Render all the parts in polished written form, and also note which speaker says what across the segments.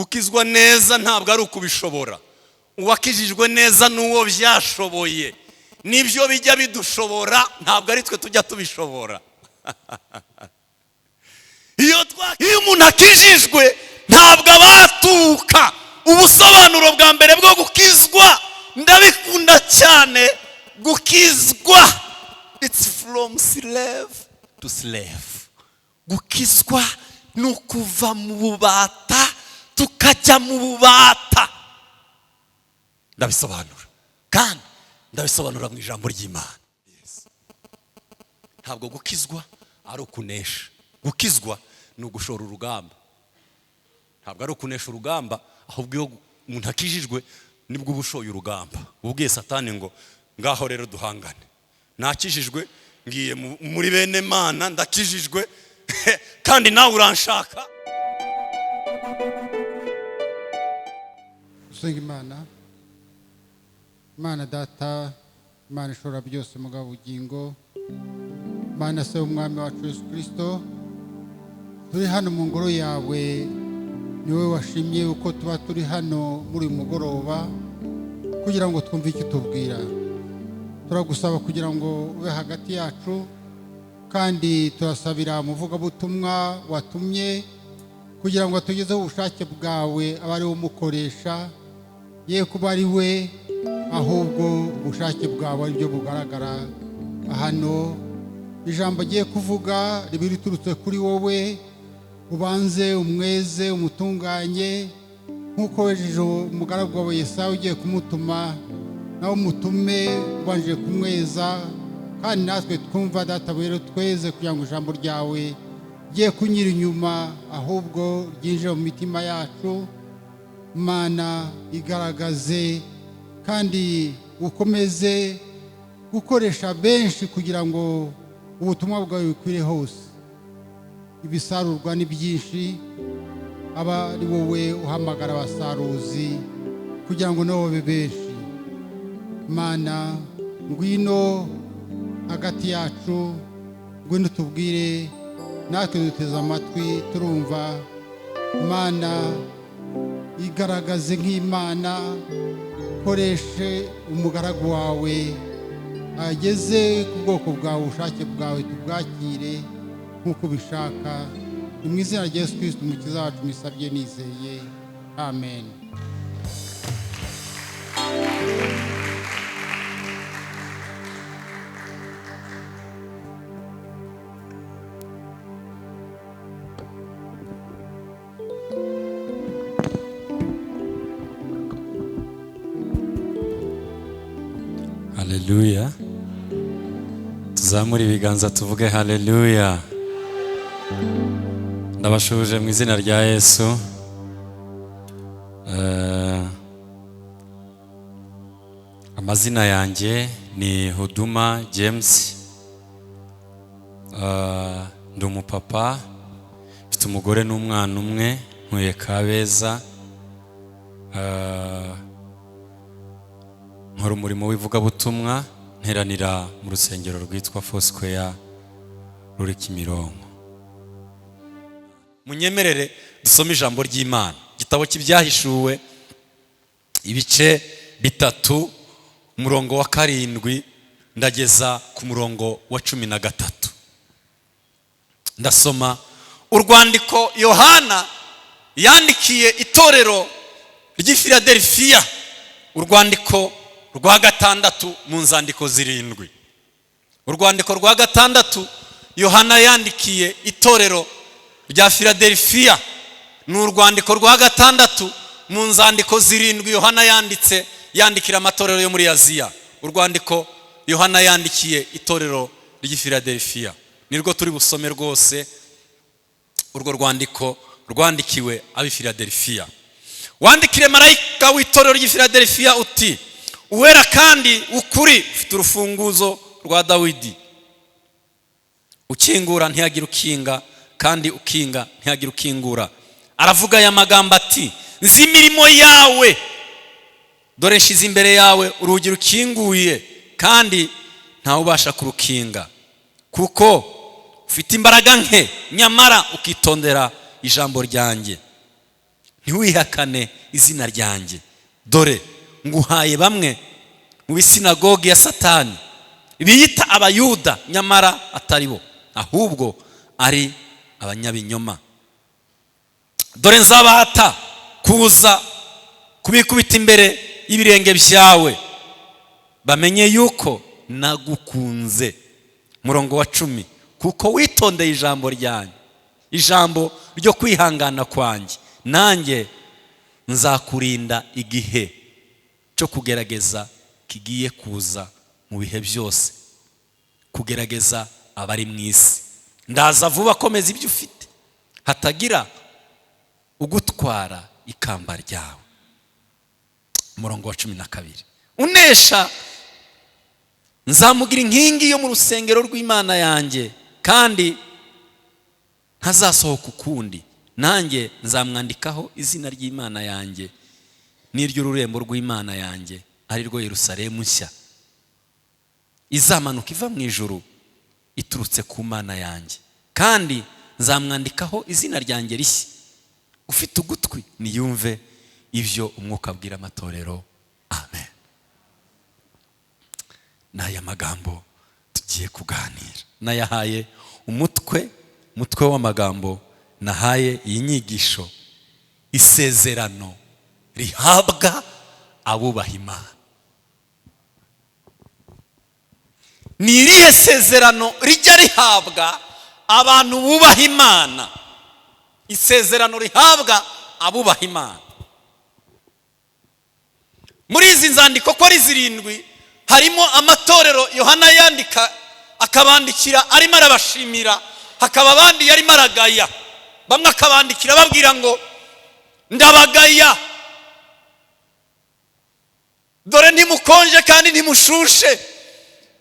Speaker 1: gukizwa neza ntabwo ari ukubishobora. Uwakijijwe neza nuwo byashoboye. Nibyo bijya bidushobora, ntabwo ari twe tujya tubishobora. Iyo umuntu akijijwe ntabwo abatuka. Ubusobanuro bwa mbere bwo gukizwa ndabikunda cyane. Gukizwa, it's from slave to slave. Gukizwa nukuva mu bubata tukajya mu bubata. Ndabisobanura kandi ndabisobanura mu ijambo ry'Imana. Ntabwo gukizwa ari ukunesha. Gukizwa ni ugushora urugamba. Ntabwo ari ukunesha urugamba, ahubwo iyo umuntu akijijwe nibwo ubushoye urugamba. Ubwiye Satani ngo ngaho rero duhangane. Nakijijwe ngiye muri bene Mana, ndakijijwe kandi nawe uranshaka.
Speaker 2: Usenga Imana. Imana Data, Imana ishobora byose mugabo bugingo, Imana se umwami wacu Yesu Kristo, turi hano mu ngoro yawe, niwe washimye uko tuba turi hano muri mugoroba kugira ngo twumve icyo tubwira. Turagusaba kugira ngo ube hagati yacu, kandi turasabira umuvuga butumwa watumye kugira ngo atugezeho ubushake bwawe abari umukoresha, ye kuba ari we ahubwo ubushake bwawe ari byo bugaragara hano. Ijambo agiye kuvuga ribi riturutse kuri wowe, ubanze umweze umutunganye nk'uko wejeje umugaragu wawe Yesaya ugiye kumutuma, nawe umutume ubanje kumweza, kandi natwe twumva Data rero tweze kugira ngo ijambo ryawe giye kunyira inyuma ahubwo ryinjire mu mitima yacu. Mana igaragaze kandi ukomeze gukoresha benshi kugira ngo ubutumwa bwawe bukwire hose. Ibisarurwa ni byinshi, aba ari wowe uhamagara abasaruzi kugira ngo nabo babe benshi. Mana ngwino hagati yacu, ngwino tubwire, natwe duteze amatwi turumva. Mana igaragaze nk'Imana, koreshe umugaragu wawe ageze ku bwoko bwawe, ubushake bwawe tubwakire nk'uko ubishaka. Ni mu izina rya Yesu Kristo umukiza wacu misabye nizeye, amen.
Speaker 1: Haleluya. Tuzamure ibiganza tuvuge haleluya. Ndabashuje mu izina rya Yesu. Amazina yanjye ni Huduma James. Ndi umupapa, mfite umugore n'umwana umwe, ntuye Kabeza. Nkora umurimo w'ivugabutumwa, nteranira mu rusengero rwitwa Foursquare ruri Kimironko. Munyemerere dusome ijambo ry'Imana, igitabo cy'ibyahishuwe ibice 3, umurongo wa 7 ndageza ku murongo wa 13. Ndasoma urwandiko Yohana yandikiye itorero ry'i Philadelphia, urwandiko rwa 6 mu nzandiko 7. Urwandiko rwa 6 Yohana yandikiye itorero rya Philadelphia, ni urwandiko rwa 6 mu nzandiko 7 Yohana yandikira amatorero yo muri Aziya. Urwandiko Yohana yandikiye itorero ry'i Philadelphia nirwo turi busome rwose. Urwo rwandiko rwandikiwe abi Philadelphia. Wandikire marayika w'itorero ry'i Philadelphia uti: uwera kandi ukuri, ufite urufunguzo rwa Dawidi. Ukingura ntiyagira ukinga, kandi ukinga ntiyagira ukingura. Aravuga aya magambo ati: nzi imirimo yawe, dore nshize imbere yawe urugi rukinguye, kandi ntawe ubasha kurukinga. Kuko ufite imbaraga nke, nyamara ukitondera ijambo ryanjye, ntiwihakane izina ryanjye, dore nguhaye bamwe mu bisinagogi ya Satani biyita abayuda nyamara atari bo, ahubwo ari abanyabinyoma. Dore nzabahata kuza kubikubita imbere y'ibirenge byawe, bamenye yuko nagukunze. Murongo wa 10, kuko witondeye ijambo ryanjye, ijambo ryo kwihangana kwanjye, nanjye nzakurinda igihe cyo kugerageza kigiye kuza mu bihe byose, kugerageza abari mu isi. Ndaza vuba, komeza ibyo ufite, hatagira ugutwara ikamba ryawe. Murongo wa 12, unesha nzamugira inkingi yo mu rusengero rw'Imana yanjye, kandi ntazasohoka ukundi. Nanjye nzamwandikaho izina ry'Imana yanjye n'iry'ururembo rw'Imana yanjye, ari rwo Yerusalemu nshya izamanuka iva mu ijuru iturutse ku Mana yanjye, kandi nzamwandikaho izina ryanjye rishya. Ufite ugutwi niyumve ibyo umwuka abwira amatorero. Amen. N'aya magambo tugiye kuganira nayahaye umutwe w'amagambo nahaye iyi nyigisho: isezerano rihabwa abubaha Imana. Ni irihe sezerano rijya rihabwa abantu bubaha Imana? Isezerano rihabwa abubaha Imana. Muri izi nzandiko ko ari 7 harimo amatorero Yohana yandika akabandikira arimo arabashimira, hakaba abandi yarimo aragaya. Bamwe akabandikira babwira ngo ndabagaya, dore ntimukonje kandi ntimushushe,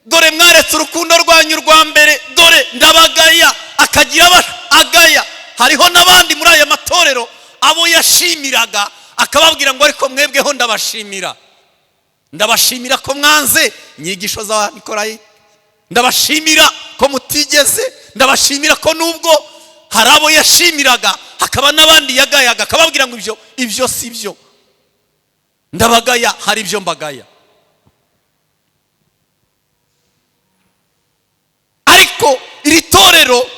Speaker 1: dore mwaretse urukundo rwanyu rwa mbere, dore ndabagaya. Akagira agaya. Hariho n'abandi muri aya matorero abo yashimiraga akababwira ngo ariko mwebweho ndabashimira ko mwanze inyigisho za Nikolayi, ndabashimira ko mutigeze, ndabashimira ko nubwo hari abo yashimiraga hakaba n'abandi yagayaga akababwira ngo ibyo si byo, ndabagaya, hari ibyo mbagaya. Ariko iri torero,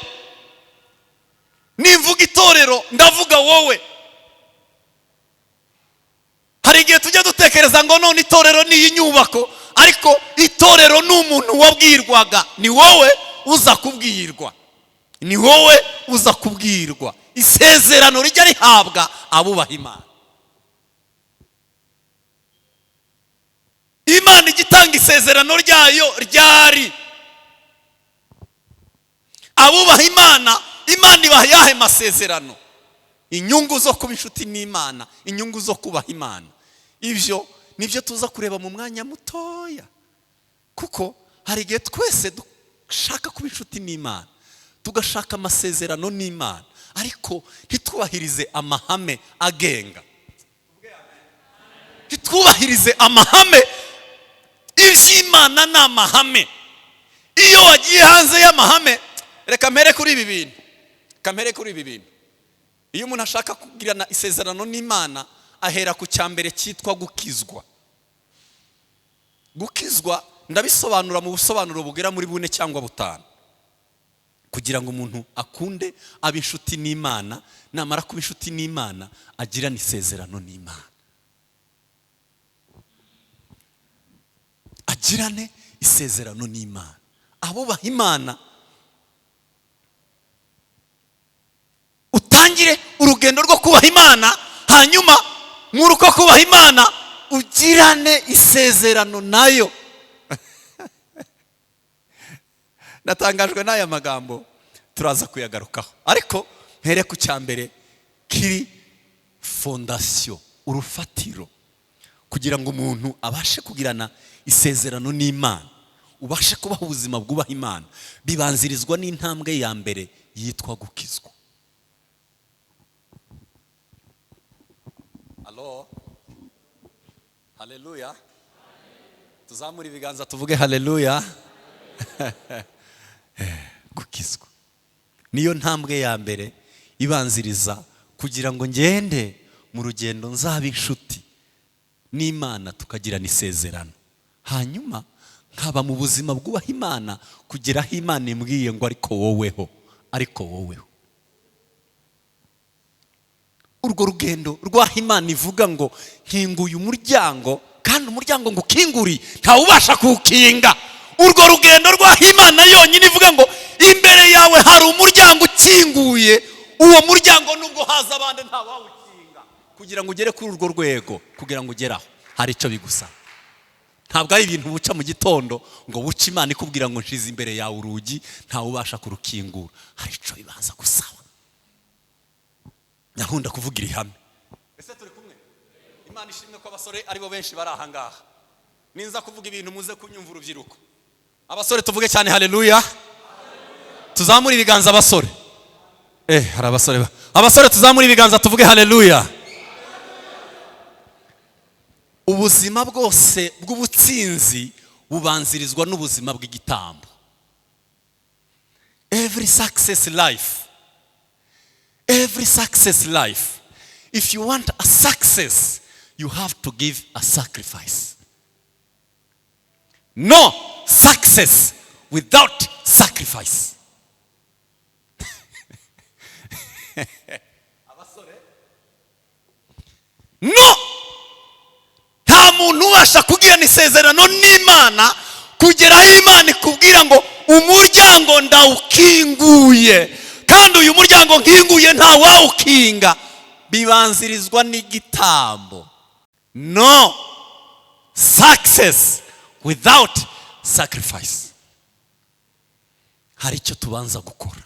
Speaker 1: nimvuga itorero ndavuga wowe. Hari igihe tujya dutekereza ngo none itorero ni inyubako, ariko itorero ni umuntu wabwirwaga. Ni wowe uza kubwirwa, ni wowe uza kubwirwa. Isezerano rijya rihabwa abubaha Imana. Imana igitanga isezerano ryayo ryari abubaha Imana. Imana ibaha yahe masezerano? Inyungu zo kuba inshuti n'Imana, inyungu zo kubaha Imana. Ibyo nibyo tuza kureba mu mwanya mutoya, kuko hari igihe twese dushaka kuba inshuti n'Imana, tugashaka amasezerano n'Imana, ariko ntitwubahirize amahame agenga, ntitwubahirize amahame. Iby'Imana ni amahame. Iyo wagiye hanze y'amahame, reka mpere kuri ibi bintu. Iyo umuntu ashaka kugirana isezerano n'Imana, ahera ku cyambere cyitwa gukizwa. Gukizwa ndabisobanura mu busobanuro bugera muri 4 cyangwa 5, kugira ngo umuntu akunde abe inshuti n'Imana. Namara kuba inshuti n'Imana, agirana isezerano n'Imana, agirane isezerano n'Imana. Abubaha Imana utangire urugendo rwo kubaha Imana, hanyuma muruko kubaha Imana ugirane isezerano nayo. Natangajwe n'aya magambo, turaza kuyagarukaho, ariko mpere ku cyambere kiri fondation, urufatiro, kugira ngo umuntu abashe kugirana isezerano n'Imana, ubashe kubaho ubuzima bwubaha Imana. Bibanzirizwa n'intambwe ya mbere yitwa gukizwa. Hello. Haleluya. Tuzamura ibiganza tuvuge haleluya. Gukizwa niyo ntambwe ya mbere ibanziriza kugira ngo ngende mu rugendo nzaba inshuti n'Imana tukagirana isezerano, hanyuma nkaba mu buzima bwubaha Imana kugera aho Imana imbwiye ngo ariko woweho. Urwo rugendo rw'aho Imana ivuga ngo nkinguye umuryango, kandi umuryango ngo ukinguri ntawe ubasha kuwukinga. Urwo rugendo rw'aho Imana yonyine ivuga ngo imbere yawe hari umuryango ukinguye, uwo muryango nubwo haza abandi ntawawukinga. Kugira ngo ugere kuri urwo rwego, kugira ngo ugeraho hari icyo bigusaba. Ntabwo ari ibintu buca mu gitondo ngo buce Imana ikubwira ngo nshize imbere yawe urugi ntawe ubasha kurukingura. Hari icyo bibanza gusaba. Nyakunda kuvugira ihame. Ese turi kumwe? Imana ishimwe ko abasore aribo benshi bari aha ngaha. Ninza kuvuga ibintu muze kunyumva urubyiruko. Abasore tuvuge cyane haleluya. Tuzamura ibiganza abasore. Hari abasore. Abasore tuzamura ibiganza tuvuge haleluya. Ubuzima bwose bw'ubutsinzi bubanzirizwa n'ubuzima bw'igitambo. Every success life, if you want a success, you have to give a sacrifice. No success without sacrifice. No! Nta muntu ubasha kugirana isezerano n'Imana kugera aho Imana ikubwira ngo umuryango ndawukinguye, kandi uyu muryango nkinguye nta wawukinga. Bibanzirizwa n'igitambo. No success without sacrifice. Hari icyo tubanza gukora,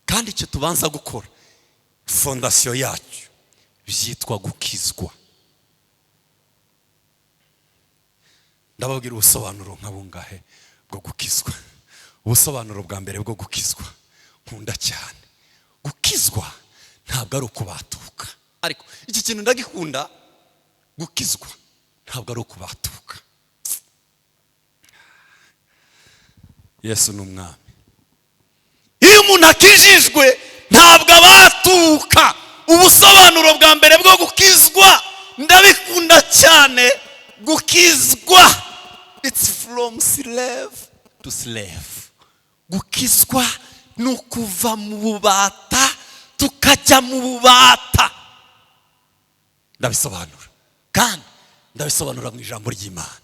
Speaker 1: kandi icyo tubanza gukora fondasiyo yacu byitwa gukizwa. Ndababwira ubusobanuro nk'abungahe bwo gukizwa. Ubusobanuro bwa mbere bwo gukizwa nkunda cyane. Gukizwa ntabwo ari ukubatuka, ariko iki kintu ndagikunda. Gukizwa ntabwo ari ukubatuka. Yesu ni umwami. Iyo umuntu akijijwe ntabwo abatuka. Ubusobanuro bwa mbere bwo gukizwa ndabikunda cyane. Gukizwa, it's from slave to slave. Gukizwa ni ukuva mu bubata tukajya mu bubata. Ndabisobanura, kandi ndabisobanura mu ijambo ry'Imana.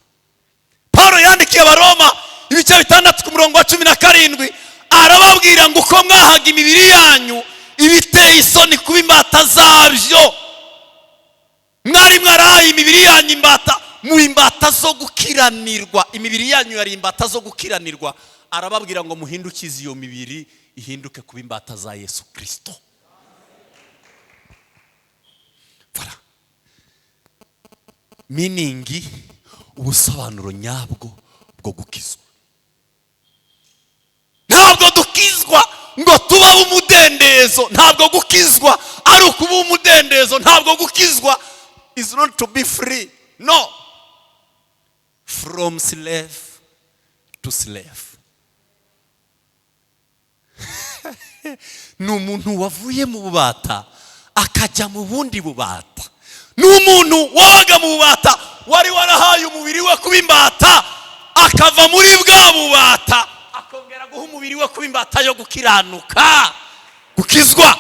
Speaker 1: Paulo yandikiye Abaroma ibice 6 ku murongo wa 17, arababwira ngo uko mwahaga imibiri yanyu ibiteye isoni kuba imbata zabyo, mwari mwarahaye imibiri yanyu imbata, mu imbata zo gukiranirwa. Imibiri yanyu yari imbata zo gukiranirwa. Arababwira ngo muhindukize iyo mibiri ihinduke kuba imbata za Yesu Kristo. Voilà. Meaning, ubusobanuro nyabwo bwo gukizwa. Ntabwo dukizwa ngo tuba umudendezo. Ntabwo gukizwa ari ukuba umudendezo. Ntabwo gukizwa is not to be free. No. From slave to slave. Ni umuntu wavuye mu bubata akajya mu bundi bubata. Ni umuntu wabaga mu bubata wari warahaye umubiri we kuba imbata, akava muri bwa bubata akongera guha umubiri we kuba imbata yo gukiranuka. Gukizwa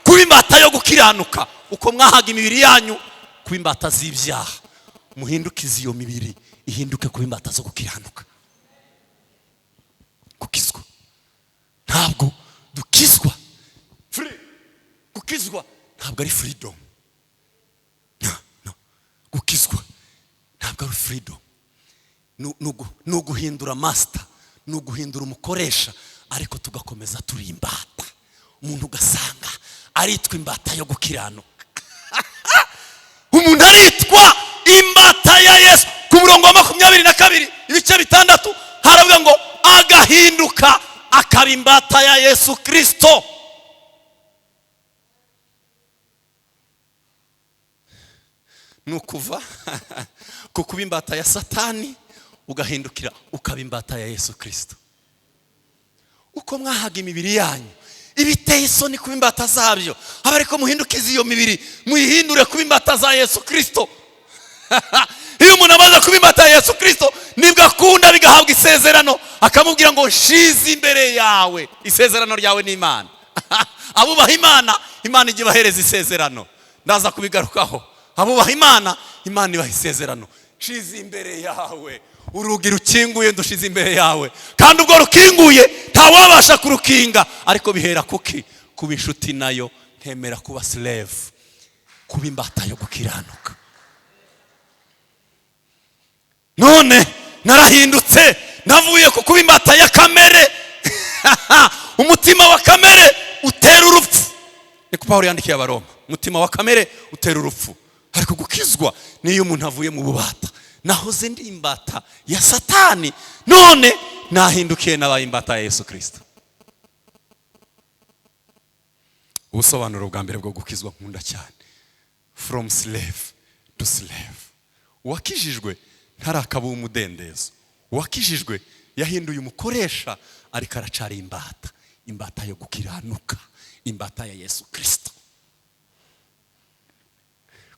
Speaker 1: kuba imbata yo gukiranuka. Uko mwahaga imibiri yanyu kuba imbata z'ibyaha, muhindukize iyo mibiri ihinduke kuba imbata zo gukiranuka. Gukizwa ntabwo dukizwa free. Gukizwa ntabwo ari freedom. No. Gukizwa ntabwo ari freedom. No guhindura master, no guhindura umukoresha, ariko tugakomeza turi imbata. Umuntu ugasanga aritwa imbata yo gukiranuka. Umuntu aritwa imbata ya Yesu. Ku murongo wa 22 ibice 6 haravuga ngo agahinduka akaba imbata ya Yesu Kristo. Nukuva kukuba imbata ya Satani ugahindukira ukaba imbata ya Yesu Kristo. Uko mwahaga imibiri yanyu ibiteye isoni kuba imbata zabyo. Aba ariko muhindukize iyo mibiri, muyihindure kuba imbata za Yesu Kristo. Iyo umuntu amaze kuba imbata ya Yesu Kristo, nibwo akunda bigahabwa isezerano, akamubwira ngo nshize imbere yawe. Isezerano ryawe ni Imana. Abubaha Imana, Imana igibahereza isezerano. Ndaza kubigarukaho. Abubaha Imana, Imana ibaha isezerano. Nshize imbere yawe. Urugi rukinguye ndushize imbere yawe. Kandi ubwo rukinguye ntawabasha kurukinga. Ariko bihera kuki? Kuba inshuti nayo, nkemera kuba slave, kuba imbata yo gukiranuka. None narahindutse, navuye ku kuba imbata ya kamere. Umutima wa kamere utera urupfu. Niko Pawulo yandikiye Abaroma. Umutima wa kamere utera urupfu. Ariko gukizwa niyo umuntu avuye mu bubata. Nahoze ndi imbata ya Satani, none nahindukiye nabaye imbata ya Yesu Kristo. Ubusobanuro bwa mbere bwo gukizwa nkunda cyane. From slave to slave. Uwakijijwe ntarakaba umudendezo. Uwakijijwe yahinduye umukoresha, ariko aracari imbata. Imbata yo gukiranuka, imbata ya Yesu Kristo.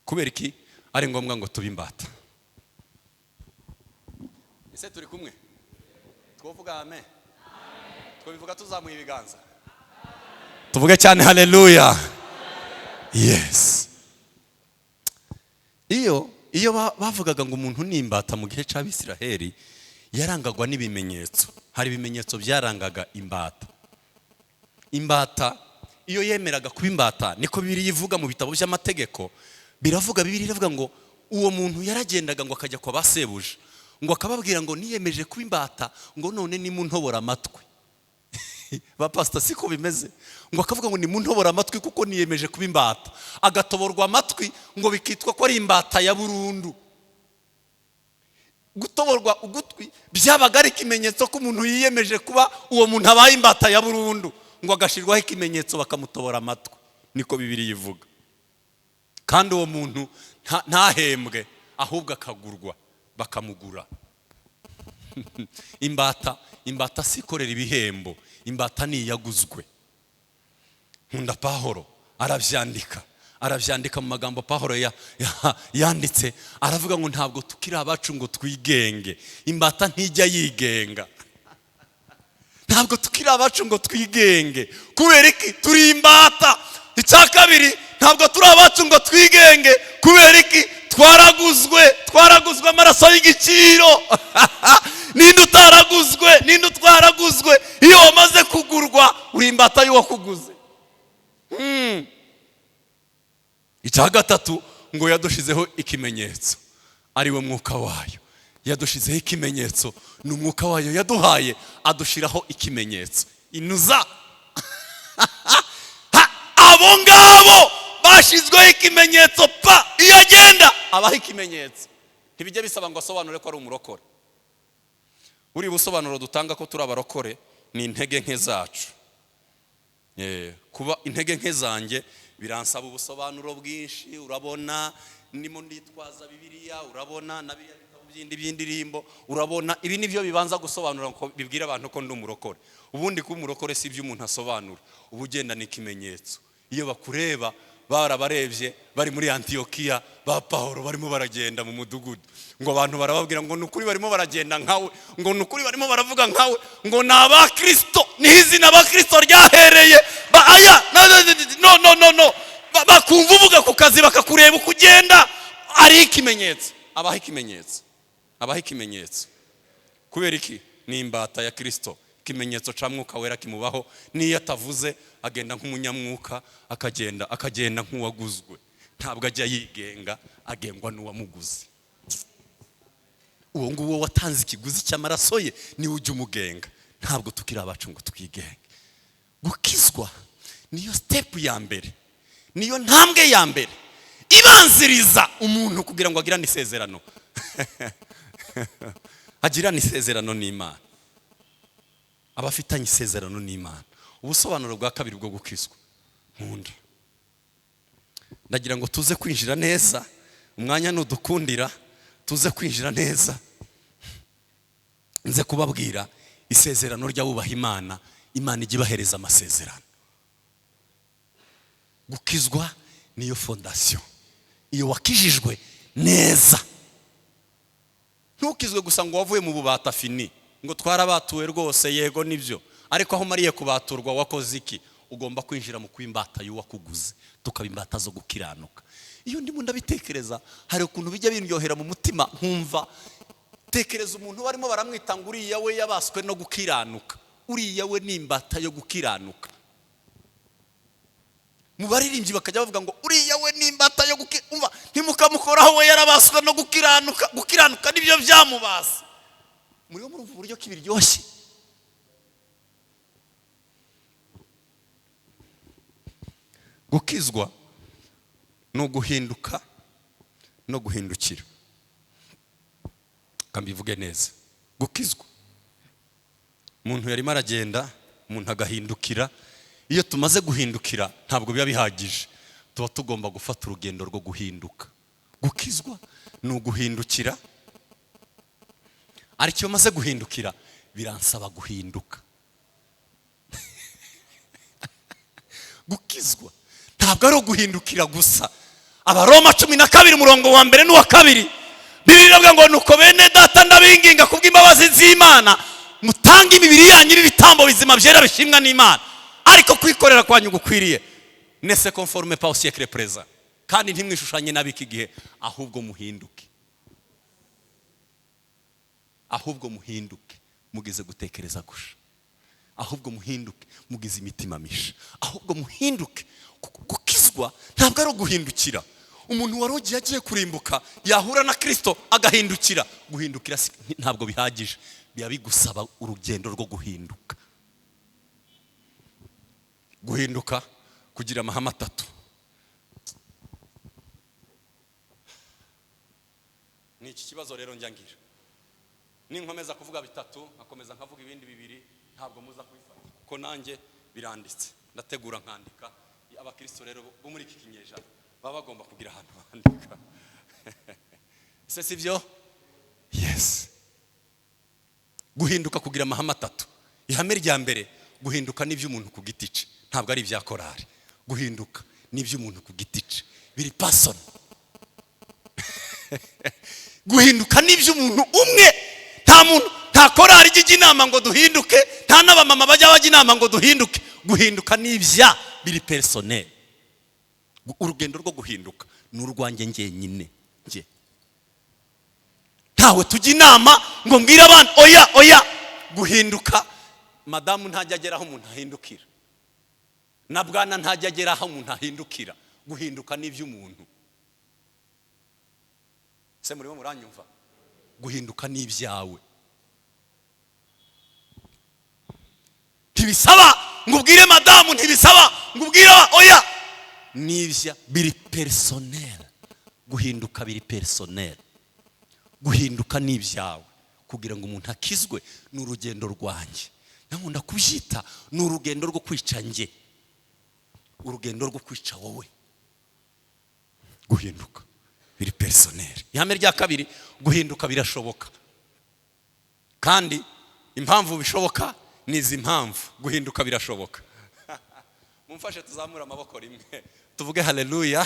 Speaker 1: Kubera iki ari ngombwa ngo tube imbata? Ese turi kumwe? Twovuga amen. Twobivuga tuzamuye ibiganza. Tuvuge cyane haleluya. Yes. Iyo bavugaga ngo umuntu ni imbata mu gihe cy'Abisiraheli, yarangagwa n'ibimenyetso. Hari ibimenyetso byarangaga imbata. Imbata iyo yemeraga kuba imbata, niko Bibiliya ivuga mu bitabo by'amategeko. Bibiliya iravuga ngo uwo muntu yaragendaga ngo akajya kwa basebuje, ngo akababwira ngo niyemeje kuba imbata, ngo none ni muntobora amatwi. Ba pastor siko bimeze, ngo akavuga ngo ni muntobora amatwi kuko niyemeje kuba imbata. Agatoborwa amatwi ngo bikitwa ko ari imbata ya burundu. Gutoborwa ugutwi byabaga ari ikimenyetso ko umuntu yiyemeje kuba uwo muntu abaye imbata ya burundu, ngo agashirwaho ikimenyetso bakamutobora amatwi. Niko Bibiliya ivuga. Kandi uwo muntu ntahembwe, ahubwo akagurwa, bakamugura. Imbata sikorera ibihembo, imbata ni yaguzwe. Nkunda Pawulo aravyandika mu magambo Pawulo yanditse, aravuga ngo ntabwo tukiri abacu ngo twigenge. Imbata ntijya yigenga. Ntabwo tukiri abacu ngo twigenge. Kubera iki? Turi imbata. Icya kabiri, ntabwo turi abacu ngo twigenge. Kubera iki? Twaraguzwe amaraso y'igiciro. Ninde utwaraguzwe? Iyo wamaze kugurwa uri imbata y'uwakuguze. Icya gatatu, ngo yadushizeho ikimenyetso, ari we mwuka wayo. Yadushizeho ikimenyetso, ni umwuka wayo yaduhaye, adushiraho ikimenyetso. Inuza. Abo ngabo bashizweho ikimenyetso pa, iyo agenda abaho ikimenyetso. Ntibijya bisaba ngo asobanure ko ari umurokore. Uri busobanuro dutanga ko turi abarokore ni intege nke zacu. Kuba intege nke zanjye biransaba ubusobanuro bwinshi. Urabona ndimo nditwaza Bibiliya, urabona na by'indirimbo, urabona ibi nibyo bibanza gusobanura ko bibwira abantu ko ndi umurokore. Ubundi ko umurokore si ibyo umuntu asobanura, ubugenda ni ikimenyetso. Iyo bakureba barabarebye bari muri Antiokia, ba Pawulo barimo baragenda mu mudugudu, ngo abantu barababwira ngo nukuri barimo baragenda nkawe, ngo nukuri barimo baravuga nkawe, ngo naba Kristo, n'izina ba Kristo ryahereye no bakumva uvuga ku kazi bakakureba ukugenda, ari ikimenyetso. Abaho ikimenyetso. Kubera iki? Ni imbata ya Kristo. Ikimenyetso ca mwuka wera kimubaho. Niyo atavuze agenda nk'umunyamwuka, akagenda nk'uwaguzwe. Ntabwo ajya yigenga, agengwa n'uwamuguze. Uwo nguwo watanze ikiguzi cy'amaraso ye ni ujya umugenga. Ntabwo tukiri abacu ngo twigenge. Gukizwa niyo step ya mbere, niyo ntambwe ya mbere ibanziriza umuntu kugira ngo agirane isezerano. Agirane isezerano n'Imana. Abafitanye isezerano n'Imana. Ubusobanuro bwa kabiri bwo gukizwa nkunda. Ndagira ngo tuze kwinjira neza, umwanya nudukundira tuze kwinjira neza. Nze kubabwira isezerano ry'abubaha Imana, Imana igibahereza amasezerano. gukizwa niyo fondation. Iyo wakijijwe neza, ntukizwe gusa ngo wavuye mu bubata fini ngo twarabatuwe rwose, yego nibyo, ariko aho mariye kubaturwa wakoze iki? Ugomba kwinjira mu kwimbata y'uwakuguze, tukabimbata zo gukiranuka. Iyo ndimo ndabitekereza, hari ukuntu bijya biryohera mu mutima, nkumva tekereza umuntu barimo baramwita ngo uriya we yabaswe no gukiranuka, uriya we nimbata yo gukiranuka. Mu baririmbyi bakajya bavuga ngo uriya we nimbata yo gukiranuka, ntimukamukoraho we yarabaswe no gukiranuka. Gukiranuka nibyo byamubase. Muriyo murumva uburyo kibiryoshye. Gukizwa no guhinduka no guhindukira. Kambivuge neza. Gukizwa, umuntu yarimo aragenda, umuntu agahindukira. Iyo tumaze guhindukira ntabwo biba bihagije, tuba tugomba gufata urugendo rwo guhinduka. Gukizwa ni uguhindukira, ariko iyo maze guhindukira biransaba guhinduka. Gukizwa ntabwo ari uguhindukira gusa. Abaroma 12 umurongo wa mbere n'uwa kabiri, Bibiliya iravuga ngo nuko bene data ndabinginga kubw'imbabazi z'Imana mutange imibiri yanyu ibitambo bizima byera bishimwa n'Imana, ariko kwikorera kwanyu gukwiriye. Ne se conforme pas au siècle présent, kandi ntimwishushanye nabiki gihe, ahubwo muhinduke. Ahubwo muhinduke mugize gutekereza gusha, ahubwo muhinduke mugize imitima misha, ahubwo muhinduke. Gukizwa ntabwo ari uguhindukira. Umuntu warogiye agiye kurimbuka yahura na Kristo agahindukira. Guhindukira ntabwo bihagije, biba bigusaba urugendo rwo guhinduka. Guhinduka kugira amahame 3. Ni iki kibazo rero njyangira. Ninkomeza kuvuga 3 nkakomeza nkavuga ibindi 2, ntabwo muza kubifata kuko nanjye biranditse, ndategura nkandika. Abakristo rero bo muri iki kinyejana baba bagomba kugira ahantu bandika. Se sivyo? Yes. Guhinduka kugira amahame 3. Ihame rya mbere, guhinduka n'ibyo umuntu ku giti cye, ntabwo ari ibya korari. Guhinduka n'ibyo umuntu ku giti cye, biri person. Guhinduka n'ibyo umuntu umwe, nta muntu, nta korari ijya inama ngo duhinduke, nta n'abamama bajya bajya inama ngo duhinduke. Guhinduka n'ibya biri personnel. Urugendo rwo guhinduka ni urwanjye ngenyine nge. Ntawe tujya inama ngo mbwira abantu oya. Guhinduka madamu ntajya ageraho umuntu ahindukira, na bwana ntajya ageraho umuntu ahindukira. Guhinduka n'ibyo umuntu. Se murimo muranyumva? Guhinduka n'ibyawe. Ntibisaba ngubwire madamu, ntibisaba ngubwire oya. Nibya biri personnel. Guhinduka biri personnel. Guhinduka n'ibyawe kugira ngo umuntu akizwe n'urugendo rwanjye. Nkunda kubyita n'urugendo rwo kwica nge, urugendo rwo kwica wowe. Guhinduka biri personnel. Ihame rya kabiri, guhinduka birashoboka, kandi impamvu bishoboka nizi impamvu. Guhinduka birashoboka. Mumfashe tuzamura amaboko rimwe tuvuge haleluya.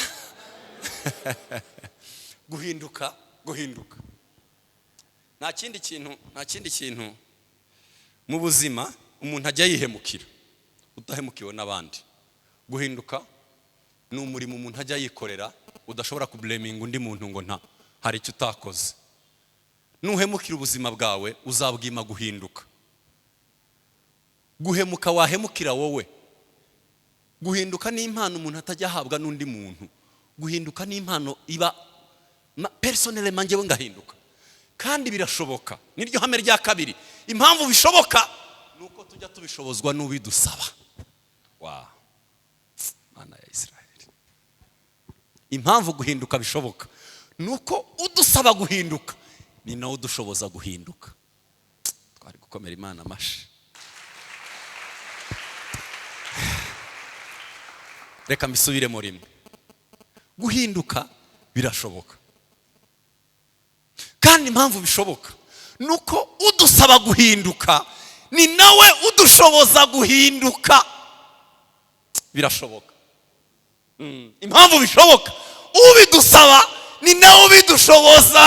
Speaker 1: Guhinduka nta kindi kintu mu buzima umuntu ajya yihemukira udahemukiwe n'abandi. Guhinduka ni umurimo umuntu ajya yikorera, udashobora kublaminga undi muntu ngo nta hari icyo utakoze. Nuhemukira ubuzima bwawe uzabwima guhinduka. Guhemuka wahemukira wowe. Guhinduka ni impano umuntu atajya ahabwa n'undi muntu. Guhinduka ni impano iba personnel manjewe ngahinduka, kandi birashoboka. Niryo hame rya kabiri. Impamvu bishoboka nuko tujya tubishobozwa n'ubidusaba. Mana ya Israeli. Impamvu guhinduka bishoboka nuko udusaba guhinduka ni nawe udushoboza guhinduka. Twari gukomera Imana amashi. Reka mbisubiremo rimwe. Guhinduka birashoboka, kandi impamvu bishoboka nuko udusaba guhinduka ni nawe udushoboza guhinduka. Birashoboka. impamvu bishoboka, ubidusaba ni nawe ubidushoboza.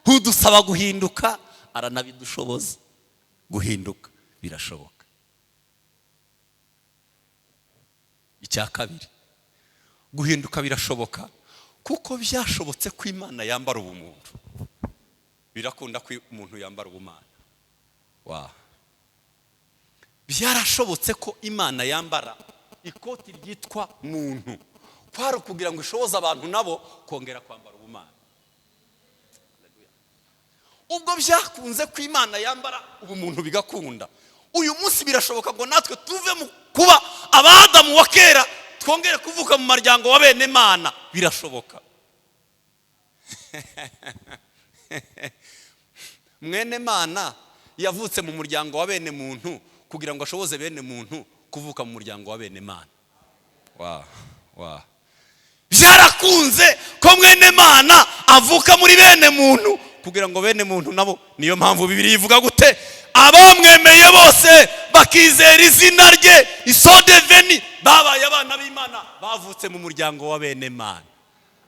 Speaker 1: Udusaba guhinduka aranabidushoboza. Guhinduka birashoboka. Icya kabiri, guhinduka birashoboka kuko byashobotse ko Imana yambara ubumuntu. Birakunda ko umuntu yambara ubumana. Byarashobotse ko Imana yambara ikoti ryitwa muntu, kwari kugira ngo ishoboze abantu nabo kongera kwambara ubumana. Ubwo byakunze ko Imana yambara ubumuntu bigakunda, uyu munsi birashoboka ngo natwe tuve mu kuba abadamu wa kera twongere kuvuka mu maryango wa bene Imana. Birashoboka. Mwene Mana yavutse mu muryango wa bene muntu kugira ngo ashoboze bene muntu kuvuka mu muryango wa bene Mana. Byarakunze ko mwene Mana avuka muri bene muntu kugira ngo bene muntu nabo, niyo mpamvu Bibiliya ivuga gute, abamwemeye bose bakizera izina rye isodeveni babaye abana b'Imana bavutse mu muryango wa bene Mana.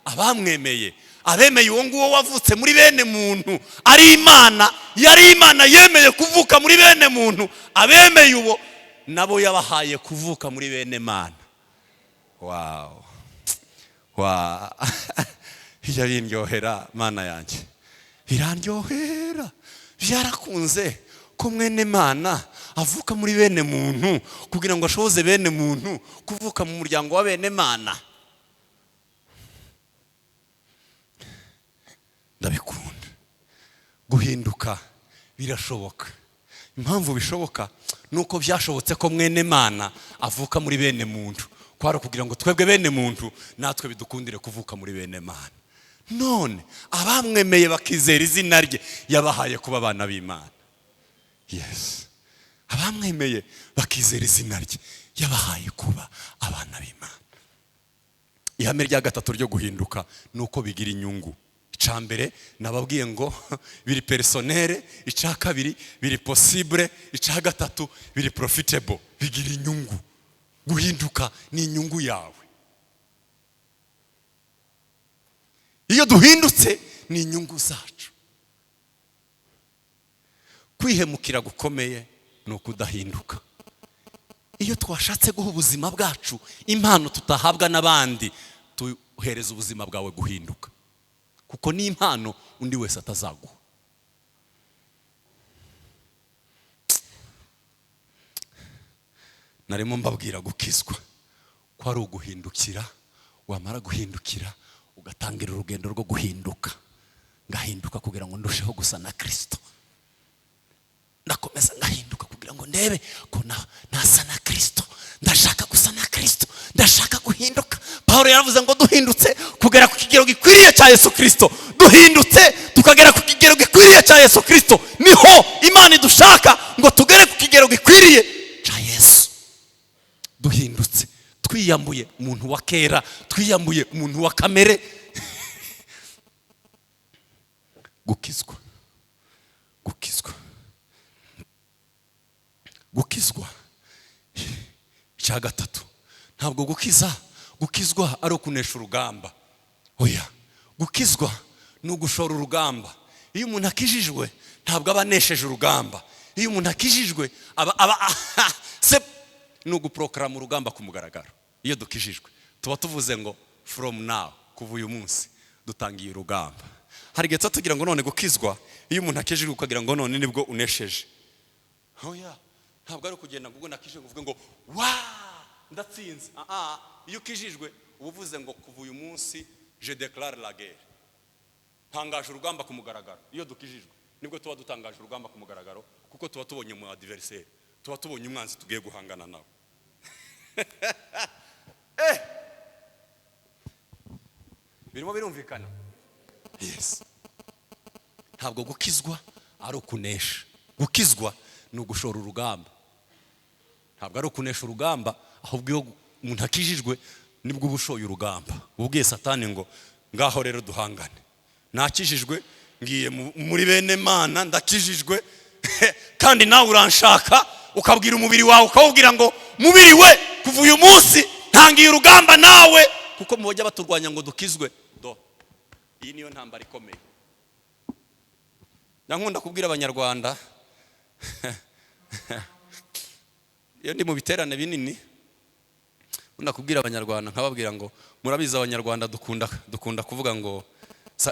Speaker 1: Abamwemeye, abemeye uwo nguwo wavutse muri bene muntu ari Imana, yari Imana yemeye kuvuka muri bene muntu, abemeye uwo nabo yabahaye kuvuka muri bene Mana. Ijya biryohera Mana yanjye, birandyohera. Byarakunze ko mwene Mana avuka muri bene muntu kugira ngo ashoboze bene muntu kuvuka mu muryango wa bene Mana. Ndabikunda. Guhinduka birashoboka. Impamvu bishoboka nuko byashobotse ko mwene Mana avuka muri bene muntu, kwari kugira ngo twebwe bene muntu natwe bidukundire kuvuka muri bene Mana. None abamwemeye bakizera izina rye yabahaye kuba abana b'Imana. Yes. Abamwemeye bakizera izina rye yabahaye kuba abana b'Imana. Ihame rya gatatu ryo guhinduka nuko bigira inyungu. Icambere nababwiye ngo biri personnel, icya kabiri biri possible, icya gatatu biri profitable. Bigira inyungu. Guhinduka ni inyungu yawe. Iyo duhindutse ni inyungu zacu. Kwihemukira gukomeye no kudahinduka. Iyo twashatse guha ubuzima bwacu impano tutahabwa n'abandi, tuhereza ubuzima bwawe guhinduka, kuko ni impano undi wese atazaguha. Narimo mbabwira gukizwa ko ari uguhindukira, wamara guhindukira ugatangira urugendo rwo guhinduka. Ngahinduka kugira ngo ndusheho gusa na Kristo. Ndakomeza ngahinduka kugira ngo ndebe ko nasa na Kristo. Ndashaka gusa na Kristo, ndashaka guhinduka. Paulo yaravuze ngo duhindutse kugera ku kigero gikwiriye cya Yesu Kristo. Duhindutse tukagera ku kigero gikwiriye cya Yesu Kristo, niho Imana idushaka ngo tugere ku kigero gikwiriye cya Yesu. Duhindutse twiyambuye umuntu wa kera, twiyambuye umuntu wa kamere. Gukizwa. Icya gatatu, ntabwo gukizwa ari ukunesha urugamba. Oya, gukizwa ni ugushora urugamba. Iyo umuntu akijijwe ntabwo aba anesheje urugamba. Iyo umuntu akijijwe ni uguproklama urugamba ku mugaragaro. Iyo dukijijwe tuba tuvuze ngo from now, kuva uyu munsi dutangiye urugamba. Hari igihe tugira ngo none gukizwa, iyo umuntu akijijwe ukagira ngo none nibwo unesheje. Oya, ntabwo ari kugenda ngo nakijijwe uvuge ngo ndatsinze. Iyo ukijijwe uvuze ngo kuva uyu munsi je déclare la guerre. Tangaje urugamba ku mugaragaro. Iyo dukijijwe nibwo tuba dutangaje urugamba ku mugaragaro, kuko tuba tubonye mu adversaire, tuba tubonye umwanzi tugiye guhangana nawe. Birimo birumvikana. Yes. Ntabwo gukizwa ari ukunesha. Gukizwa ni ugushora urugamba. Ntabwo ari ukunesha urugamba, ahubwo iyo umuntu akijijwe nibwo ubushoye urugamba. Ubwiye Satani ngo ngaho rero duhangane. Nakijijwe ngiye muri bene Mana, ndakijijwe kandi nawe uranshaka, ukabwira umubiri wawe ukawubwira ngo mubiri we kuva uyu munsi ntangiye urugamba nawe kuko mubajya baturwanya ngo dukizwe do. Iyi niyo ntambara ikomeye. Nankunda kubwira abanyarwanda iyo ndi mu biterane binini, nkunda kubwira abanyarwanda nkababwira ngo murabiza abanyarwanda dukunda kuvuga ngo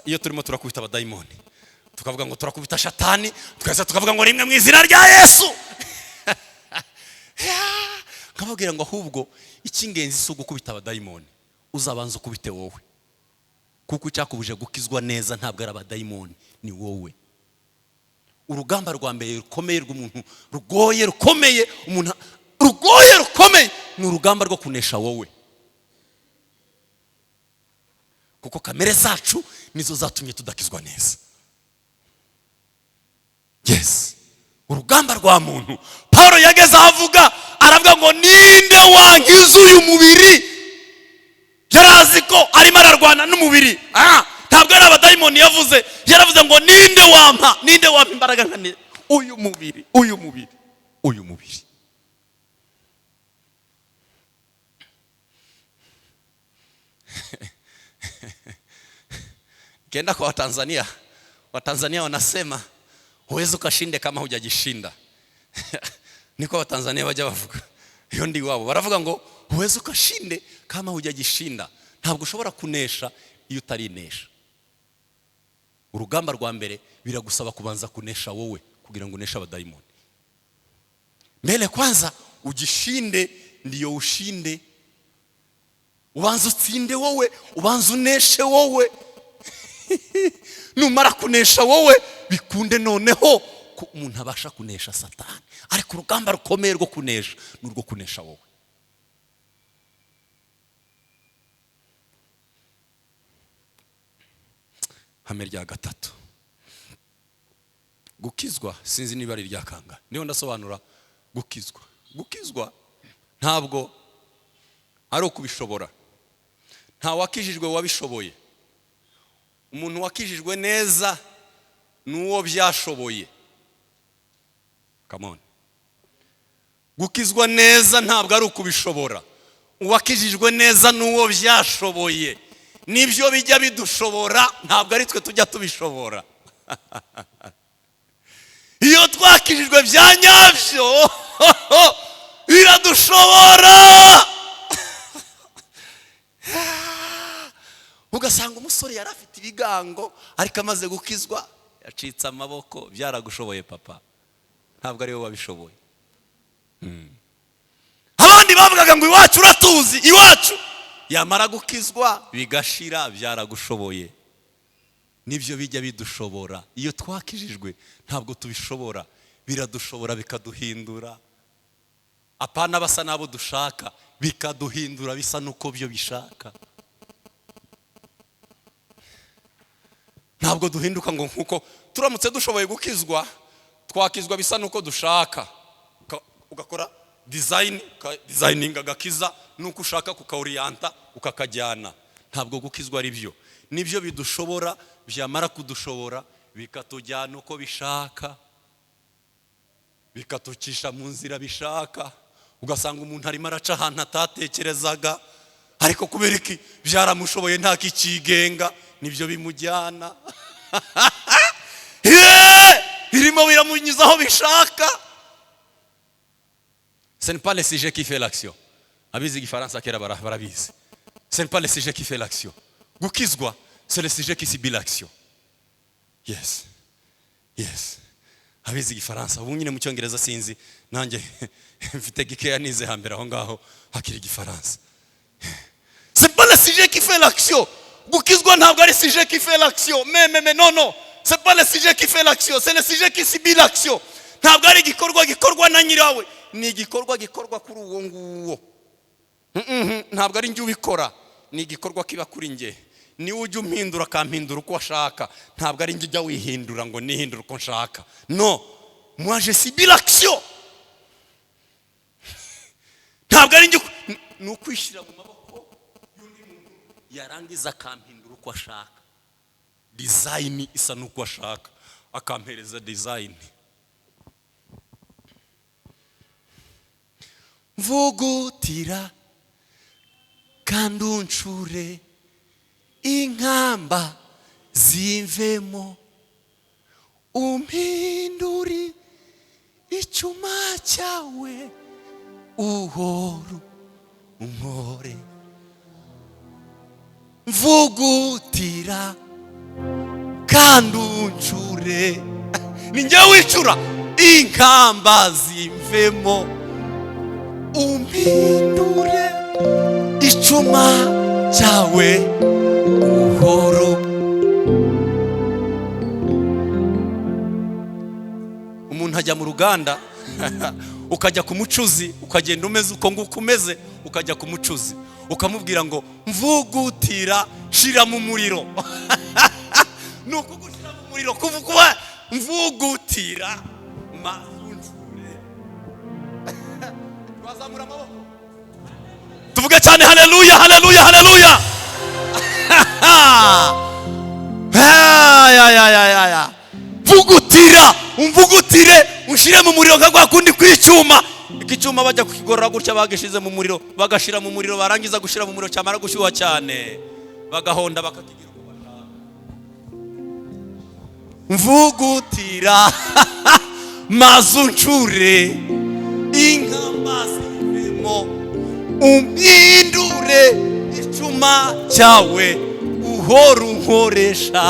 Speaker 1: iyo turimo turakubita abadayimoni tukavuga ngo turakubita shatani, twese tukavuga ngo rimwe mu izina rya Yesu. Nkababwira ngo ahubwo icy'ingenzi si ugukubita abadayimoni, uzabanza ukubite wowe, kuko icyakubuje gukizwa neza ntabwo ari abadayimoni, ni wowe. Urugamba rwa mbere rukomeye rw'umuntu rugoye ni urugamba rwo kunesha wowe, kuko kamere zacu nizo zatumye tudakizwa neza. Yes, urugamba rwa muntu. Paulo yageze avuga aravuga ngo ninde wankiza uyu mubiri. Yarazi ko arimo ararwana n'umubiri. Ntabwo ari abadayimoni yavuze, yaravuze ngo ninde wampa imbaraga nkane uyu mubiri. Kenda kwa Watanzania wanasema huwezi ukashinde kama hujajishinda. Niko Watanzania waje bavuga. Hiyo ndi wabo. Baravuga ngo huwezi ukashinde kama hujajishinda. Ntabwo ushobora kunesha iyo utarinesha. Urugamba rwa mbere biragusaba kubanza kunesha wowe kugira ngo unesha abadayimoni. Mbele kwanza ujishinde ndiyo ushinde. Ubanza utsinde wowe, ubanza uneshe wowe. Numara kunesha wowe bikunde noneho ko umuntu abasha kunesha Satani. Ariko urugamba rukomeye rwo kunesha n'urwo kunesha wowe. Hame rya gatatu, gukizwa sinzi niba ari rya kanga. Niho ndasobanura gukizwa ntabwo ari ukubishobora. Nta wakijijwe wabishoboye. Umuntu wakijijwe neza nuwo byashoboye. Come on. Gukizwa neza ntabwo ari ukubishobora. Uwakijijwe neza nuwo byashoboye. Nibyo bijya bidushobora, ntabwo ari twe tujya tubishobora. Iyo twakijijwe bya nyabyo biradushobora. Ugasanga umusore yari afite ibigango ariko amaze gukizwa yacitse amaboko. Byaragushoboye papa, ntabwo ari wowe wabishoboye. Abandi bavugaga ngo iwacu uratuzi, iwacu yamara gukizwa bigashira. Byaragushoboye. Nibyo bijya bidushobora. Iyo twakijijwe ntabwo tubishobora, biradushobora bikaduhindura. Apana basa nabo dushaka, bikaduhindura bisa nuko byo bishaka. Ntabwo duhinduka ngo nkuko turamutse dushoboye gukizwa, twakizwa bisa nuko dushaka. Ugakora designing agakiza nuko ushaka kukaorienta ukakajyana. Ntabwo gukizwa ari byo. Nibyo bidushobora, byamara kudushobora bikatujyana uko bishaka, bikatucisha mu nzira bishaka. Ugasanga umuntu arimo araca ahantu atatekerezaga, ariko kubera iki byaramushoboye nta kikigenga, nibyo bimujyana. Birimo biramunyuzaho bishaka. Ce n'est pas le sujet qui fait l'action. Abizi igifaransa kera barabizi. Ce n'est pas le sujet qui fait l'action. Gukizwa, c'est le sujet qui subit l'action. Yes. Abizi igifaransa ubu nyine mu cyongereza sinzi, nanjye mfite gikeya nize hambere aho ngaho hakiri igifaransa. C'est pas le sujet qui fait l'action. Gukizwa ntabwo ari sujet qui fait l'action. Mais non. C'est pas le sujet qui fait l'action, c'est le sujet qui subit l'action. Ntabwo ari gikorwa na nyirawe, ni igikorwa kuri uwo nguwo. Ntabwo ari njye ubikora, ni igikorwa kiba kuri njye. Ni ujye umpindura akampindura uko ashaka. Ntabwo ari njye ujya wihindura ngo nihindure uko nshaka. Non, moi je subis l'action. Ntabwo ari njye n'ukwishyira mu maboko y'undi muntu yarangiza akampindura uko ashaka. Design isa nuko ashaka, akampereza design. Vugutira kandi uncure inkamba zimvemo umpinduri icyuma cyawe uhora unkore mvugutira kandi uncure ni njye wicura inkamba zimvemo umpindure icyuma cyawe uhoro. Umuntu ajya mu ruganda ukajya ku mucuzi ukagenda umeze uko nguko umeze ukajya ku mucuzi ukamubwira ngo mvugutira shira mu muriro nuko gushira mu muriro kuvuga mvugutira mazunjure. Twazamura amaboko tuvuge cyane haleluya haleluya haleluya. Ya mvugutira umvugutire ushire mu muriro kagwa kundi kw'icyuma. Icyuma bajya kukigorora gutya bagishize mu muriro bagashira mu muriro barangiza gushira mu muriro cyamara gushyuha cyane bagahonda bakakigira uko bashaka. Mvugutira mazuncure inkamba zivemo umpindure icyuma cyawe uhora unkoresha.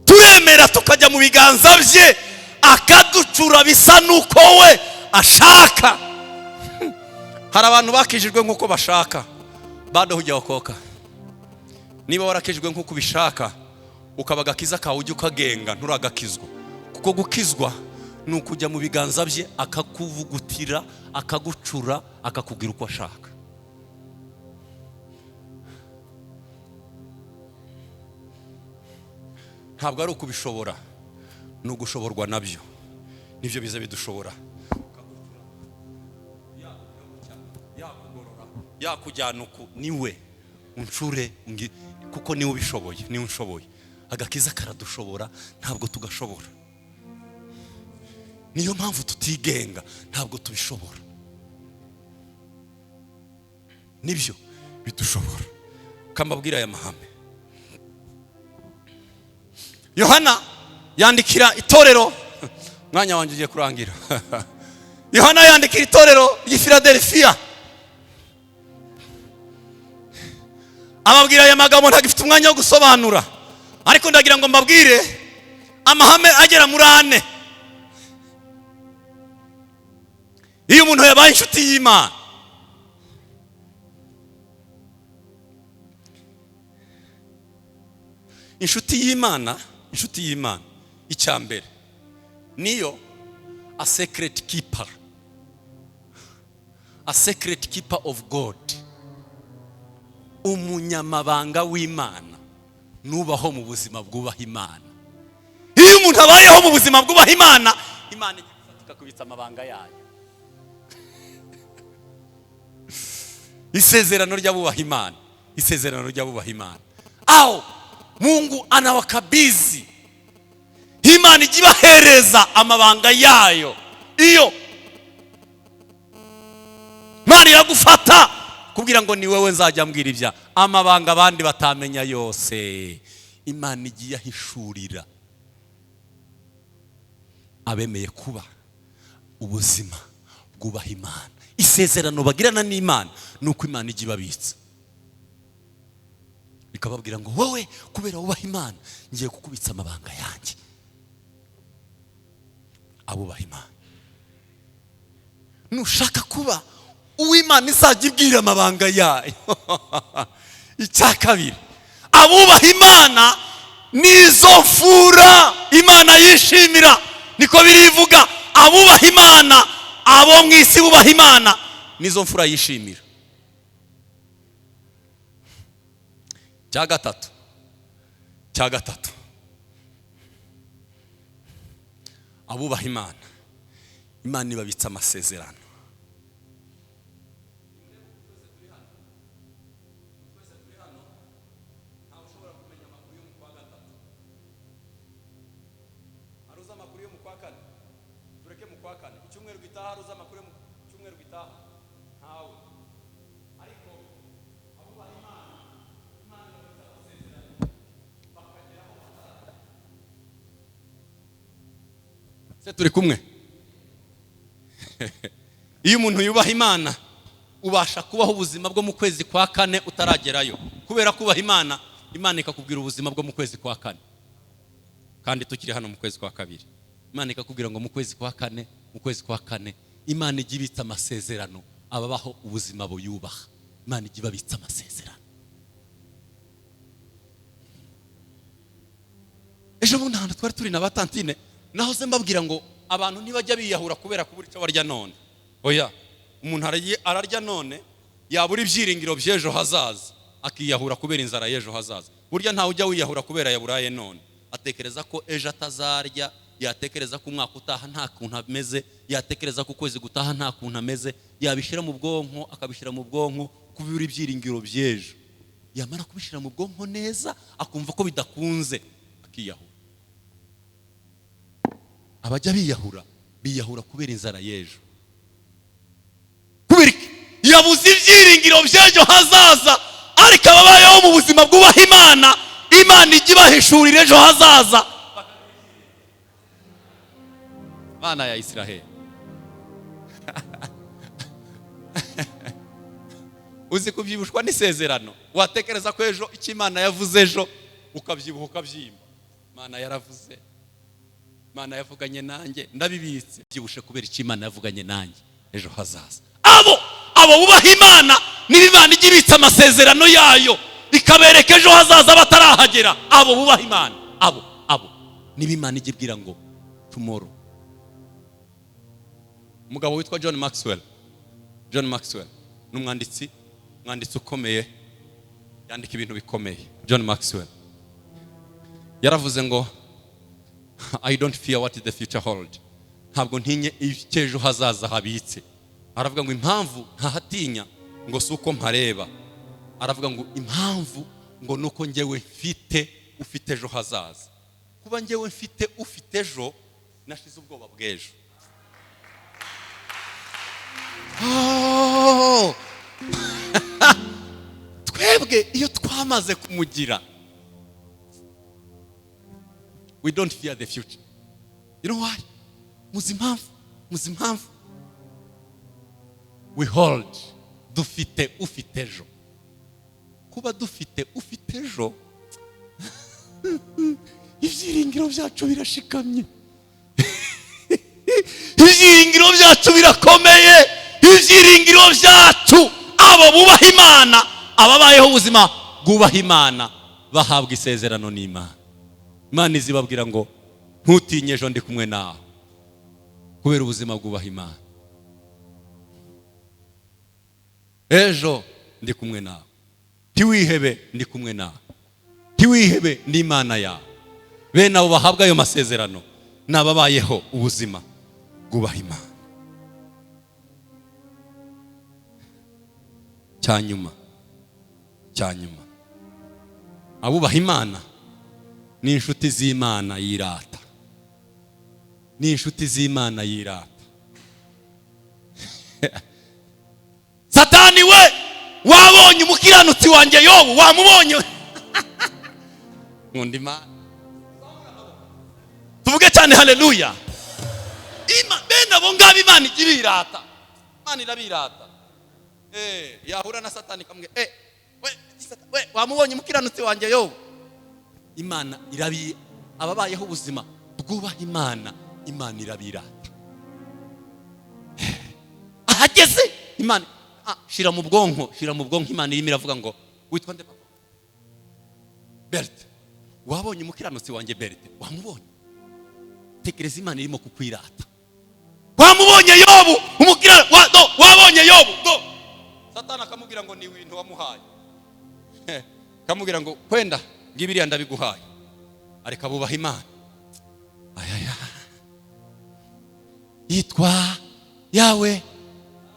Speaker 1: Turemera tukajya mu biganza bye akaducura bisa nuko we ashaka. Hari abantu bakijijwe nkuko bashaka bado hujya wakoka. Niba warakijijwe nkuko ubishaka ukaba agakiza kawe ujye ukagenga nturagakizwa, kuko gukizwa ni ukujya mu biganza bye akakuvugutira akagucura akakubwira uko ashaka. Ntabwo ari ukubishobora, ni ugushoborwa nabyo, nibyo biza bidushobora. Yakujyana uku niwe uncure kuko niwe ubishoboye, niwe unshoboye. Agakiza karadushobora ntabwo tugashobora. Niyo mpamvu tutigenga, ntabwo tubishobora. Nibyo bidushobora. Kambabwira aya mahame. Yohana yandikira itorero, mwanya wanjye ugiye kurangira. Yohana yandikira itorero ry'i Philadelphia. Ababwira aya magambo ntagifite umwanya wo gusobanura, ariko ndagira ngo mbabwire amahame agera muri 4. Iyo umuntu yabaye inshuti y'Imana, inshuti y'Imana icyambere niyo a secret keeper of God, umunyamabanga w'Imana. Nubaho mu buzima bwubaha Imana. Iyo umuntu abayeho mu buzima bwubaha Imana, Imana igifatika kubitsa amabanga yayo. Isezerano ry'abubaha Imana, isezerano ry'abubaha Imana. Ao Mungu anawakabizi, Imana igibahereza amabanga yayo. Iyo Imana iragufata kugira ngo ni wewe nzajya mbwira ibya amabanga abandi batamenya yose, Imana igiye ahishurira abemeye kuba ubuzima bwubaha Imana. Isezerano bagirana n'Imana nuko Imana igiye babitsa, ikababwira ngo wowe kubera wubaha Imana ngiye kukubitsa amabanga yanjye. Abubaha Imana, nushaka kuba uw'Imana izajya ibwira amabanga yayo. Icyakabiri, abubaha Imana nizo mfura Imana yishimira. Niko birivuga, abubaha Imana, abo mu isi bubaha Imana nizo mfura yishimira. Cya gatatu abubaha Imana, Imana ibabitsa amasezerano. cyumweru gitaha ruza makuru mu cyumweru gitaha ntawe ariko abubaha Imana izabasezerana bakageraho se turi kumwe. Iyo umuntu yubaha Imana ubasha kubaho ubuzima bwo mu kwezi kwa kane utaragerayo, kubera kubaha Imana, Imana ikakubwira ubuzima bwo mu kwezi kwa kane. Kandi tukiri hano mu kwezi kwa kabiri, Imana ikakubwira ngo mu kwezi kwa kane, mu kwezi kwa kane Imana igibitsa amasezerano ababaho ubuzima buyubaha. Imana igibabitsa amasezerano. Ejo bundi hano twari turi na batantine, naho se mbabwira ngo abantu ntibajya biyahura kubera kubura icyo barya none. Oya, umuntu ararya none yabura ibyiringiro by'ejo hazaza akiyahura kubera inzara y'ejo hazaza. Burya ntawe ujya wiyahura kubera yaburaye none. Atekereza ko ejo atazarya, yatekereza ko umwaka utaha nta kuntu ameze, yatekereza ko kwezi gutaha nta kuntu ameze, yabishira mu bwonko akabishira mu bwonko kubura ibyiringiro by'ejo. Yamara kubishira mu bwonko neza akumva ko bidakunze akiyahura. Abajya biyahura kubera inzara y'ejo. Kubera yabuze ibyiringiro by'ejo hazaza, ariko ababayeho mu buzima bwubaha Imana, Imana ijya ibahishurira ejo hazaza. Mana ya Israheli. Uzi kubyibushwa n'isezerano, watekereza ko ejo icyo Imana yavuze ejo ukabyibuha ukabyimba. Mana yaravuze, Mana yavuganye nanjye, ndabibitse byibushe kubera icyo Imana yavuganye nanjye ejo hazaza. Abo bubaha Imana niba Imana igibitse amasezerano yayo ikabereka ejo hazaza batarahagera, abo bubaha Imana, abo niba Imana igibwira ngo tomorrow. Umugabo witwa John Maxwell n'umwanditsi ukomeye, yandika ibintu bikomeye. John Maxwell yaravuze ngo I don't fear what the future hold. Ntabwo ntinye icyejo hazaza habitse. Aravuga ngo impamvu ntahatinya ngo suko mpareba. Aravuga ngo impamvu ngo nuko ngewe mfite ufite ejo hazaza. Kuba ngewe mfite ufite ejo nashize ubwoba bw'ejo. Twebwe iyo twamaze kumugira, we don't fear the future. You know why? Muzi impamvu we hold dufite ufite ejo. Kuba dufite ufite ejo, ibyiringiro byacu birashikamye. Ibyiringiro byacu birakomeye. Ibyiringiro byacu, abo bubaha Imana, ababayeho ubuzima bwubaha Imana, bahabwa isezerano n'Imana. Imana izibabwira ngo ntutinye ejo ndi kumwe nawe, kubera ubuzima bwubaha Imana. Ejo ndi kumwe nawe, ntiwihebe ndi kumwe nawe, ntiwihebe ndi Imana yawe. Bene abo bahabwa ayo masezerano n'ababayeho ubuzima bwubaha Imana. Cyanyuma abubaha Imana ni inshuti z'Imana yirata. Satani we, wabonye umukiranutsi wanjye Yobu, wamubonye? Nkunda Imana. Tuvuge cyane haleluya. Bene abo ngabo Imana igibirata. Imana irabirata. Yahura na Satani kamwe, we wamubonye umukiranutsi wanjye Yobu? Imana ababayeho ubuzima bwubaha Imana, Imana irabirata. Ahageze Imana shira mu bwonko Imana irimo iravuga ngo witwa nde papa? Berthe. Wabonye umukiranutsi wanjye Berthe? Wamubonye? Tekereza Imana irimo kukwirata. Wamubonye Yobu? Wabonye Yobu? Satani akamubwira ngo ni ibintu wamuhaye. Akamubwira ngo kwenda ngibiriya ndabiguhaye. Areka bubaha Imana. Yitwa yawe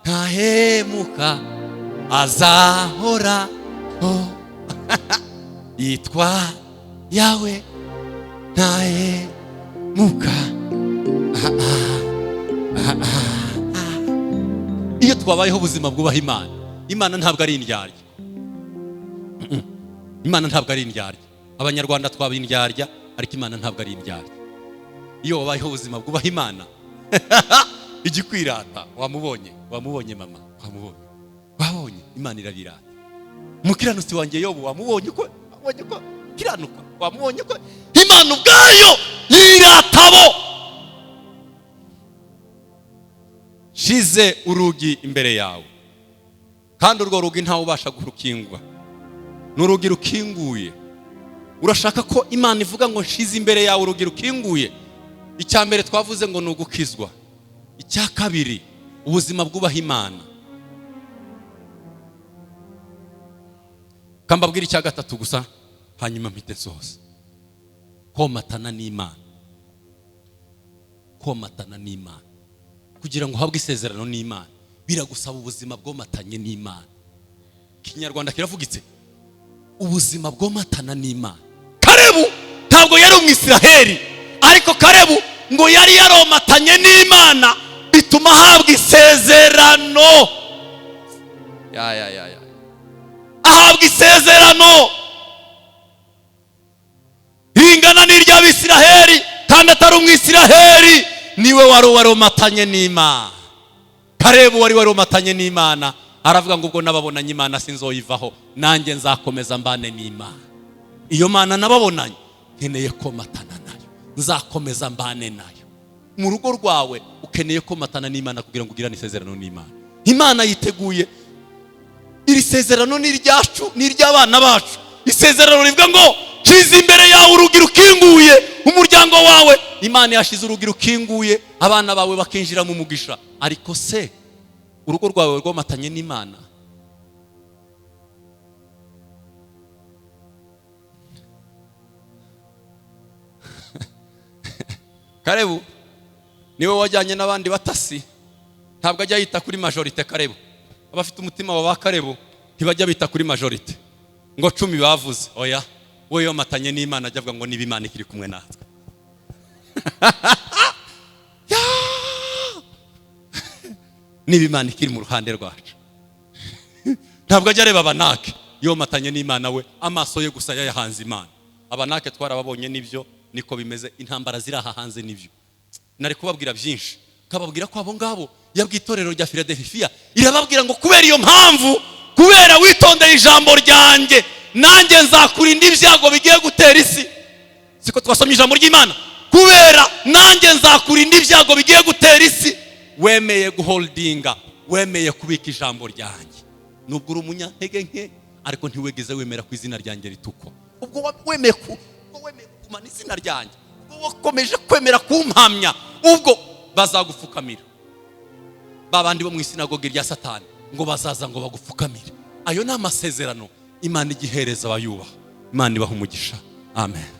Speaker 1: ntahemuka azahora. Yitwa yawe ntahemuka. iyo twabayeho ubuzima bwubaha Imana, Imana ntabwo ari indyarya. Imana ntabwo ari indyarya. Abanyarwanda twaba indyarya, ariko Imana ntabwo ari indyarya. Iyo wabayeho ubuzima bwubaha Imana, igikwirata wamubonye mama, wabonye Imana irabirata. Umukiranutsi wanjye Yobu wamubonye ko kiranuka, wamubonye ko Imana ubwayo yiratabo. Shize urugi imbere yawe, kandi urwo rugi ntawe ubasha kurukingwa, n'urugi rukinguye. Urashaka ko Imana ivuga ngo nshize imbere yawe urugi rukinguye? Icya mbere twavuze ngo nugukizwa. Icya kabiri, ubuzima bwubaha Imana. Kambabwira icya gatatu gusa, hanyuma mpite zose. Komatana n'Imana. Komatana n'Imana. Kugira ngo uhabwe isezerano n'Imana, biragusaba ubuzima bwomatanye n'Imana. Kinyarwanda kiravugitse, ubuzima bwomatana n'Imana. Kalebu ntabwo yari umwisiraheli, ariko Kalebu ngo yari yaromatanye n'Imana, bituma ahabwa isezerano. Ahabwa isezerano ringana n'iry'Abisiraheli, kandi atari umwisiraheli. Niwe wari waromatanye n'Imana. Kalebu wari waromatanye n'Imana, aravuga ngo ubwo nababonanye Imana sinzoyivaho, nanjye nzakomeza mbane n'Imana. Iyo Mana nababonanye, nkeneye komatana nayo, nzakomeza mbane nayo. Mu rugo rwawe ukeneye komatana n'Imana kugira ngo ugirane isezerano n'Imana. Imana yiteguye iri sezerano ni ryacu, ni ry'abana bacu. Isezerano rivuga ngo shize imbere yawe urugi rukinguye. Umuryango wawe Imana yashize urugi rukinguye, abana bawe bakinjira mu mugisha. Ariko se urugo rwawe rwomatanye n'Imana? Kalebu niwe wajyanye n'abandi batasi, ntabwo ajya yita kuri majorite. Kalebu, abafite umutima wa Kalebu ntibajya bita kuri majorite ngo 10 bavuze. Oya, wowe yomatanye n'Imana ajya avuga ngo niba Imana ikiri kumwe natwe. Niba Imana ikiri mu ruhande rwacu, ntabwo ajya areba abanake. Yomatanye n'Imana we amaso ye gusa yayahanze Imana. Abanake twarababonye, nibyo niko bimeze. Intambara ziri aha hanze nibyo. Nari kubabwira byinshi, kababwira ko abo ngabo yabwiye itorero rya Philadelphia, irababwira ngo kubera iyo mpamvu, kubera witondeye ijambo ryanjye, nanjye nzakurinda ibyago bigiye gutera isi. Siko twasomye ijambo ry'Imana? Kubera nanjye nzakurinda ibyago bigiye gutera isi. Wemeye guholdinga, wemeye kubika ijambo ryanjye. Nubwo uri umunyantege nke, ariko ntiwegeze wemera ku izina ryanjye ritukwa. Ubwo wemeye kumana izina ryanjye, ubwo wakomeje kwemera kumpamya, ubwo bazagupfukamira. Babandi bo mu isinagogi rya Satani ngo bazaza ngo bagupfukamire. Ayo ni amasezerano Imana igihereza abayubaha. Imana ibaha umugisha. Amen.